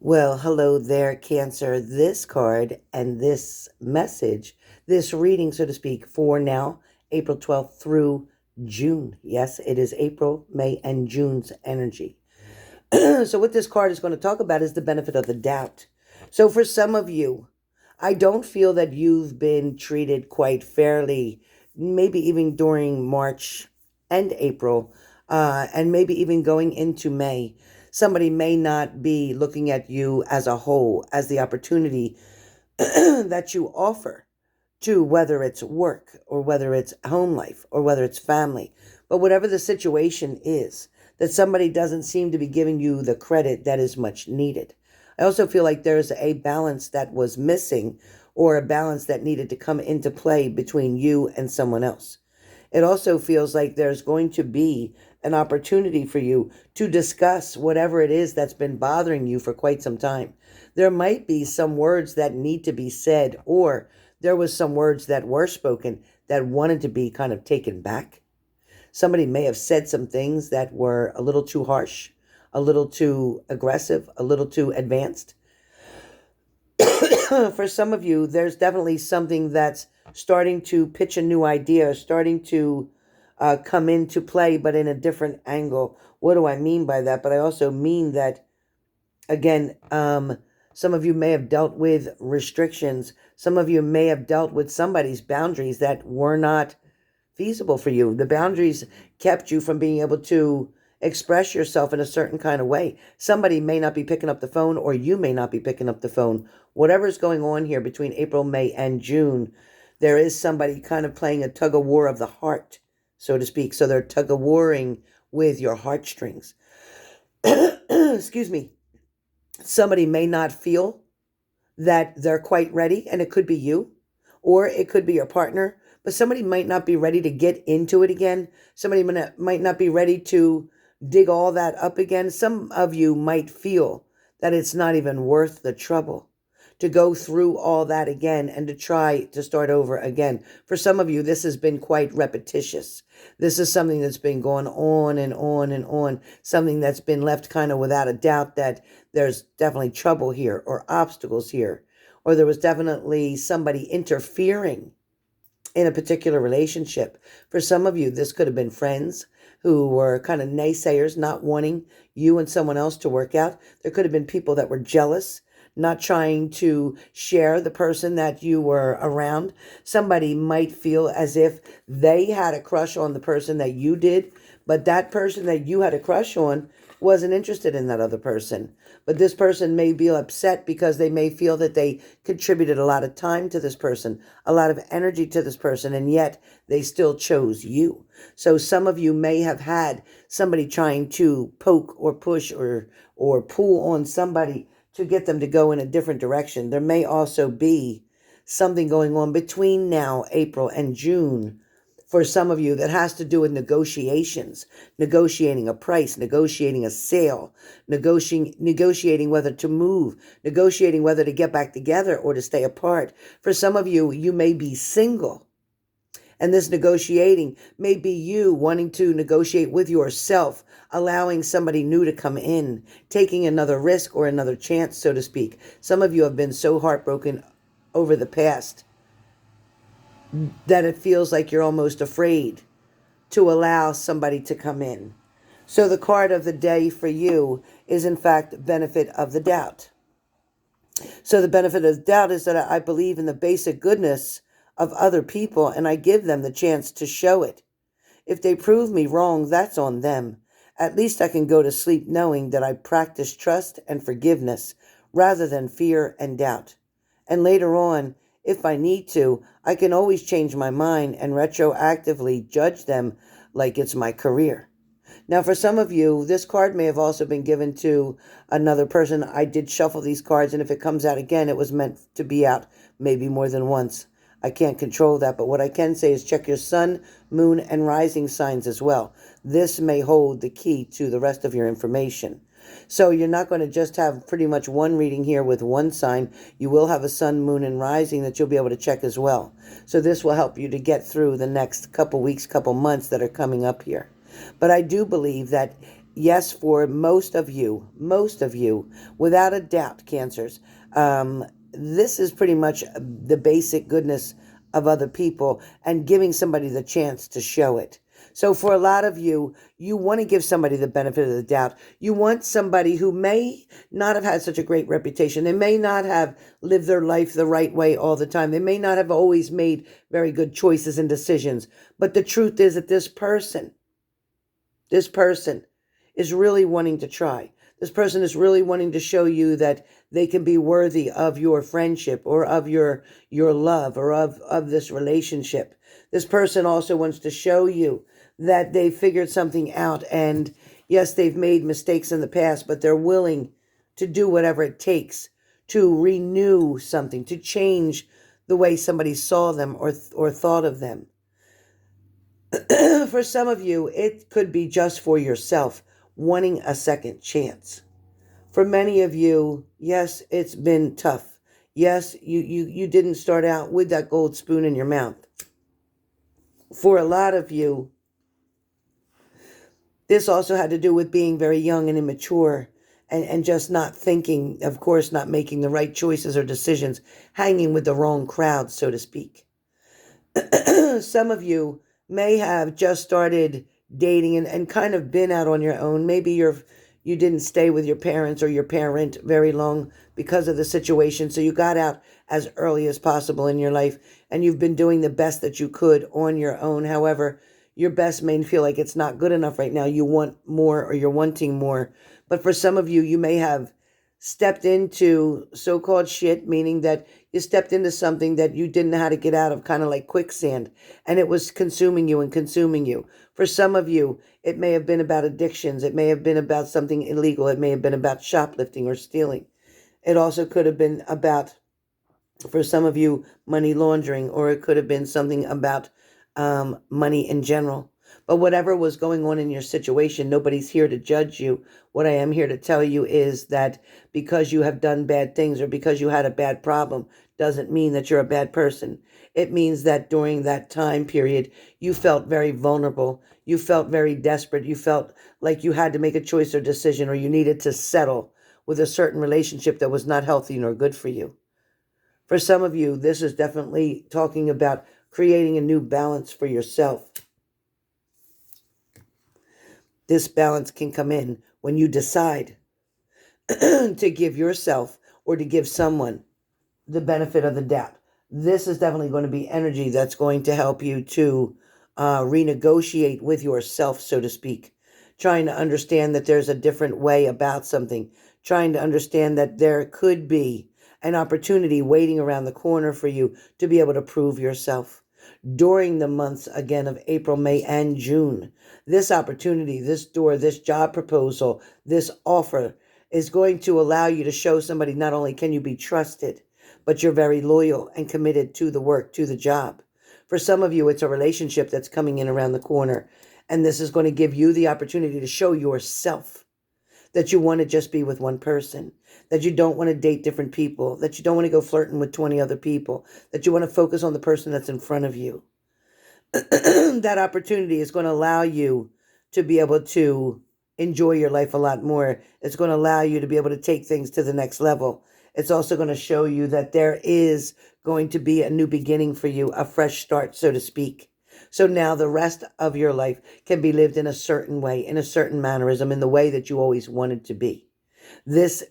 Well, hello there, Cancer. This card and this message, this reading, so to speak, for now, April 12th through June. Yes, it is April, May, and June's energy. So, what this card is going to talk about is the benefit of the doubt. So, for some of you, I don't feel that you've been treated quite fairly, maybe even during March and April, and maybe even going into May. Somebody may not be looking at you as a whole, as the opportunity that you offer to, whether it's work or whether it's home life or whether it's family. But whatever the situation is, that somebody doesn't seem to be giving you the credit that is much needed. I also feel like there's a balance that was missing or a balance that needed to come into play between you and someone else. It also feels like there's going to be an opportunity for you to discuss whatever it is that's been bothering you for quite some time. There might be some words that need to be said, or there was some words that were spoken that wanted to be kind of taken back. Somebody may have said some things that were a little too harsh, a little too aggressive, a little too advanced. For some of you, there's definitely something that's starting to pitch a new idea, starting to come into play, but in a different angle. What do I mean by that? But I also mean that, again, some of you may have dealt with restrictions. Some of you may have dealt with somebody's boundaries that were not feasible for you. The boundaries kept you from being able to express yourself in a certain kind of way. Somebody may not be picking up the phone, or you may not be picking up the phone. Whatever's going on here between April, May, and June, there is somebody kind of playing a tug of war of the heart, so to speak. So they're tug of warring with your heartstrings. Excuse me. Somebody may not feel that they're quite ready, and it could be you, or it could be your partner, but somebody might not be ready to get into it again. Somebody might not be ready to dig all that up again. Some of you might feel that it's not even worth the trouble to go through all that again and to try to start over again. For some of you, this has been quite repetitious. This is something that's been going on and on and on, something that's been left kind of without a doubt that there's definitely trouble here or obstacles here, or there was definitely somebody interfering in a particular relationship. For some of you, this could have been friends who were kind of naysayers, not wanting you and someone else to work out. There could have been people that were jealous, not trying to share the person that you were around. Somebody might feel as if they had a crush on the person that you did, but that person that you had a crush on wasn't interested in that other person. But this person may be upset because they may feel that they contributed a lot of time to this person, a lot of energy to this person, and yet they still chose you. So some of you may have had somebody trying to poke or push or pull on somebody to get them to go in a different direction. There may also be something going on between now, April, and June for some of you that has to do with negotiations, negotiating a price, negotiating a sale, negotiating whether to move, negotiating whether to get back together or to stay apart. For some of you, you may be single. And this negotiating may be you wanting to negotiate with yourself, allowing somebody new to come in, taking another risk or another chance, so to speak. Some of you have been so heartbroken over the past that it feels like you're almost afraid to allow somebody to come in. So the card of the day for you is, in fact, benefit of the doubt. So the benefit of the doubt is that I believe in the basic goodness of other people, and I give them the chance to show it. If they prove me wrong, that's on them. At least I can go to sleep knowing that I practice trust and forgiveness rather than fear and doubt. And later on, if I need to, I can always change my mind and retroactively judge them like it's my career. Now, for some of you, this card may have also been given to another person. I did shuffle these cards, and if it comes out again, it was meant to be out maybe more than once. I can't control that, but what I can say is check your sun, moon, and rising signs as well. This may hold the key to the rest of your information. So you're not going to just have pretty much one reading here with one sign. You will have a sun, moon, and rising that you'll be able to check as well. So this will help you to get through the next couple weeks, couple months that are coming up here. But I do believe that yes, for most of you, without a doubt, Cancers, this is pretty much the basic goodness of other people and giving somebody the chance to show it. So for a lot of you, you want to give somebody the benefit of the doubt. You want somebody who may not have had such a great reputation. They may not have lived their life the right way all the time. They may not have always made very good choices and decisions. But the truth is that this person is really wanting to try. This person is really wanting to show you that they can be worthy of your friendship or of your love or of this relationship. This person also wants to show you that they figured something out, and yes, they've made mistakes in the past, but they're willing to do whatever it takes to renew something, to change the way somebody saw them or thought of them. For some of you, it could be just for yourself, wanting a second chance. For many of you, yes, it's been tough. Yes, you didn't start out with that gold spoon in your mouth. For a lot of you, this also had to do with being very young and immature and just not thinking, of course, not making the right choices or decisions, hanging with the wrong crowd, so to speak. Some of you may have just started dating and kind of been out on your own. Maybe you didn't stay with your parents or your parent very long because of the situation. So you got out as early as possible in your life and you've been doing the best that you could on your own. However, your best may feel like it's not good enough right now. You want more or you're wanting more. But for some of you, you may have stepped into so-called shit, meaning that you stepped into something that you didn't know how to get out of, kind of like quicksand, and it was consuming you and consuming you. For some of you, it may have been about addictions. It may have been about something illegal. It may have been about shoplifting or stealing. It also could have been about, for some of you, money laundering, or it could have been something about money in general. But whatever was going on in your situation, nobody's here to judge you. What I am here to tell you is that because you have done bad things or because you had a bad problem doesn't mean that you're a bad person. It means that during that time period, you felt very vulnerable. You felt very desperate. You felt like you had to make a choice or decision, or you needed to settle with a certain relationship that was not healthy nor good for you. For some of you, this is definitely talking about creating a new balance for yourself. This balance can come in when you decide to give yourself or to give someone the benefit of the doubt. This is definitely going to be energy that's going to help you to renegotiate with yourself, so to speak. Trying to understand that there's a different way about something. Trying to understand that there could be an opportunity waiting around the corner for you to be able to prove yourself during the months, again, of April, May, and June. This opportunity, this door, this job proposal, this offer is going to allow you to show somebody not only can you be trusted, but you're very loyal and committed to the work, to the job. For some of you, it's a relationship that's coming in around the corner, and this is going to give you the opportunity to show yourself that you want to just be with one person, that you don't want to date different people, that you don't want to go flirting with 20 other people, that you want to focus on the person that's in front of you. That opportunity is going to allow you to be able to enjoy your life a lot more. It's going to allow you to be able to take things to the next level. It's also going to show you that there is going to be a new beginning for you, a fresh start, so to speak. So now the rest of your life can be lived in a certain way, in a certain mannerism, in the way that you always wanted to be. This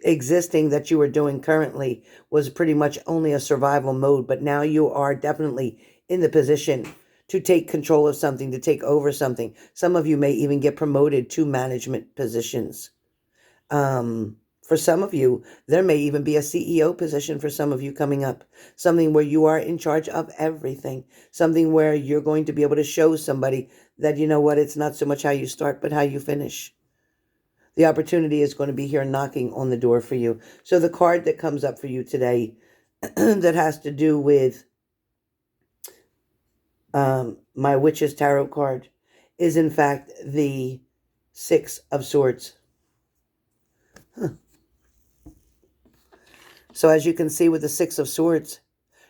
existing that you are doing currently was pretty much only a survival mode, but now you are definitely in the position to take control of something, to take over something. Some of you may even get promoted to management positions. For some of you, there may even be a CEO position for some of you coming up. Something where you are in charge of everything. Something where you're going to be able to show somebody that, you know what, it's not so much how you start, but how you finish. The opportunity is going to be here knocking on the door for you. So the card that comes up for you today that has to do with my Witch's Tarot card is in fact the Six of Swords. So as you can see with the Six of Swords,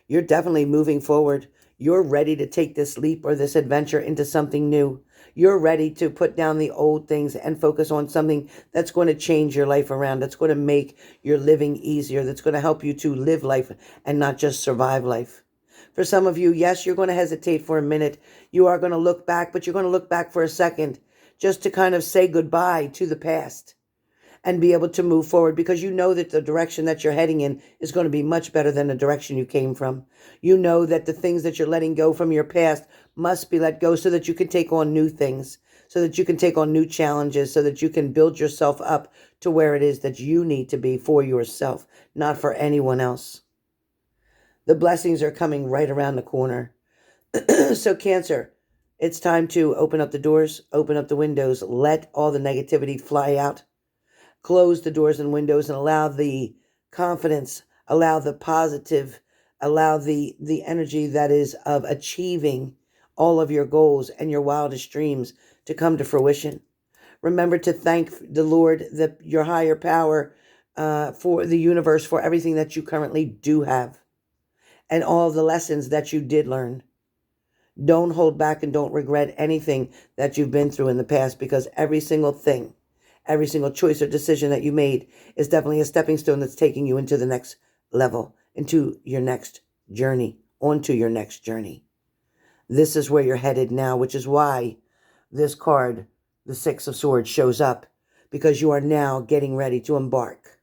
you're definitely moving forward. You're ready to take this leap or this adventure into something new. You're ready to put down the old things and focus on something that's going to change your life around, that's going to make your living easier, that's going to help you to live life and not just survive life. For some of you, yes, you're going to hesitate for a minute. You are going to look back, but you're going to look back for a second just to kind of say goodbye to the past and be able to move forward, because you know that the direction that you're heading in is going to be much better than the direction you came from. You know that the things that you're letting go from your past must be let go so that you can take on new things, so that you can take on new challenges, so that you can build yourself up to where it is that you need to be for yourself, not for anyone else. The blessings are coming right around the corner. So Cancer, it's time to open up the doors, open up the windows, let all the negativity fly out. Close the doors and windows and allow the confidence, allow the positive, allow the energy that is of achieving all of your goals and your wildest dreams to come to fruition. Remember to thank the Lord, your higher power, for the universe, for everything that you currently do have and all the lessons that you did learn. Don't hold back and don't regret anything that you've been through in the past, because every single thing, every single choice or decision that you made is definitely a stepping stone that's taking you into the next level, into your next journey, onto your next journey. This is where you're headed now, which is why this card, the Six of Swords, shows up, because you are now getting ready to embark.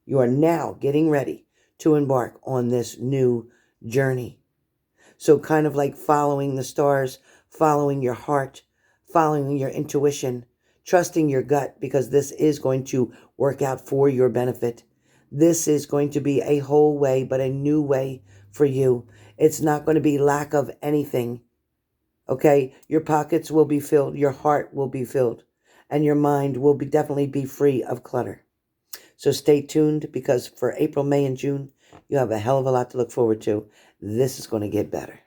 You are now getting ready to embark on this new journey. So kind of like following the stars, following your heart, following your intuition, trusting your gut, because this is going to work out for your benefit. This is going to be a whole way, but a new way for you. It's not going to be lack of anything. Okay? Your pockets will be filled, your heart will be filled, and your mind will definitely be free of clutter. So stay tuned, because for April, May, and June, you have a hell of a lot to look forward to. This is going to get better.